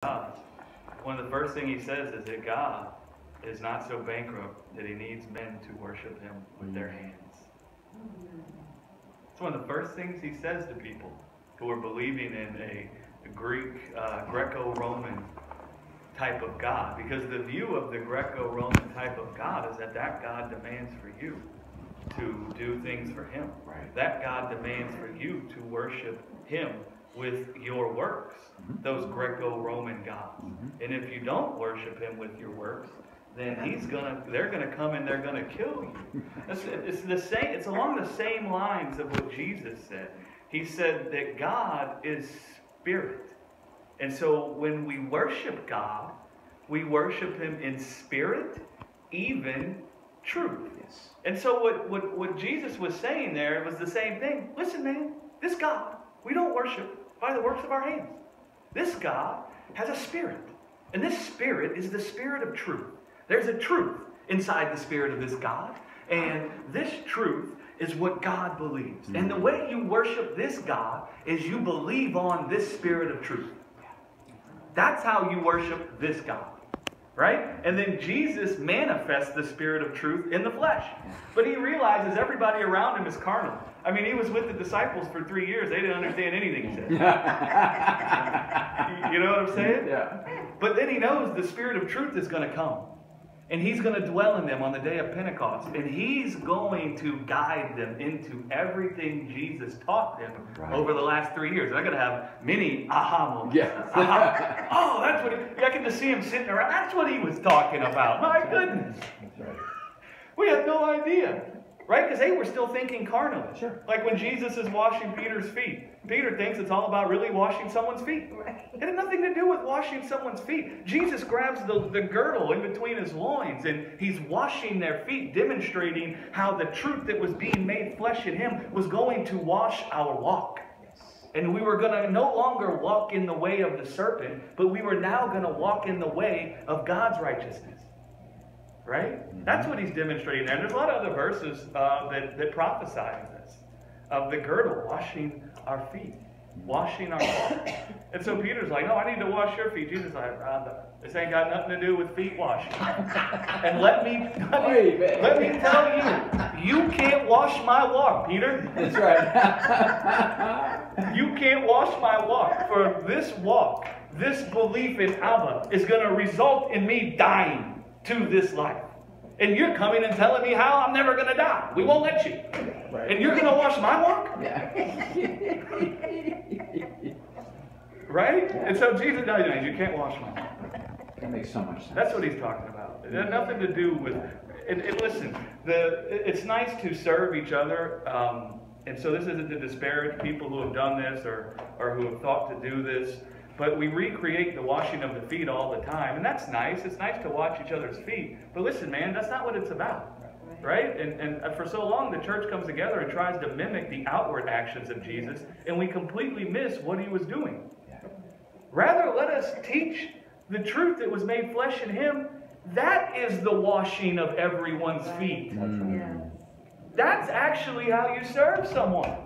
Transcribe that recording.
God, one of the first things he says is that God is not so bankrupt that he needs men to worship him with their hands. It's one of the first things he says to people who are believing in a Greek, Greco-Roman type of God. Because the view of the Greco-Roman type of God is that God demands for you to do things for him. Right. That God demands for you to worship him with your works, those Greco-Roman gods. And if you don't worship him with your works, then they're gonna come and they're gonna kill you. It's the same. It's along the same lines of what Jesus said. He said that God is spirit, and so when we worship God, we worship him in spirit, even truth. Yes. And so what Jesus was saying there was the same thing. Listen, man, this God we don't worship by the works of our hands. This God has a spirit, and this spirit is the spirit of truth. There's a truth inside the spirit of this God, and this truth is what God believes. And the way you worship this God is you believe on this spirit of truth. That's how you worship this God. Right? And then Jesus manifests the spirit of truth in the flesh. But he realizes everybody around him is carnal. I mean, he was with the disciples for 3 years. They didn't understand anything he said. You know what I'm saying? Yeah. But then he knows the spirit of truth is going to come. And he's going to dwell in them on the day of Pentecost. And he's going to guide them into everything Jesus taught them over the last 3 years. And I'm going to have many aha moments. Yeah. Aha. Oh, that's what I can just see him sitting around. That's what he was talking about. My goodness. That's right. We had no idea. Right? Because they were still thinking carnally. Sure. Like when Jesus is washing Peter's feet. Peter thinks it's all about really washing someone's feet. It had nothing to do with washing someone's feet. Jesus grabs the girdle in between his loins and he's washing their feet, demonstrating how the truth that was being made flesh in him was going to wash our walk. And we were going to no longer walk in the way of the serpent, but we were now going to walk in the way of God's righteousness. Right? That's what he's demonstrating there. And there's a lot of other verses that prophesy this. Of the girdle, washing our feet. Washing our walk. And so Peter's like, no, I need to wash your feet. Jesus is like, this ain't got nothing to do with feet washing. And let me tell you, you can't wash my walk, Peter. That's right. You can't wash my walk. For this walk, this belief in Abba is going to result in me dying to this life. And you're coming and telling me how I'm never going to die. We won't let you. Right. And you're going to wash my walk? Yeah. Right? And so Jesus knows you can't wash my walk. That makes so much sense. That's what he's talking about. It had nothing to do with... And listen, it's nice to serve each other. And so this isn't to disparage people who have done this or who have thought to do this. But we recreate the washing of the feet all the time. And that's nice. It's nice to watch each other's feet. But listen, man, that's not what it's about. Right? And for so long, the church comes together and tries to mimic the outward actions of Jesus. And we completely miss what he was doing. Rather, let us teach the truth that was made flesh in him. That is the washing of everyone's feet. That's actually how you serve someone.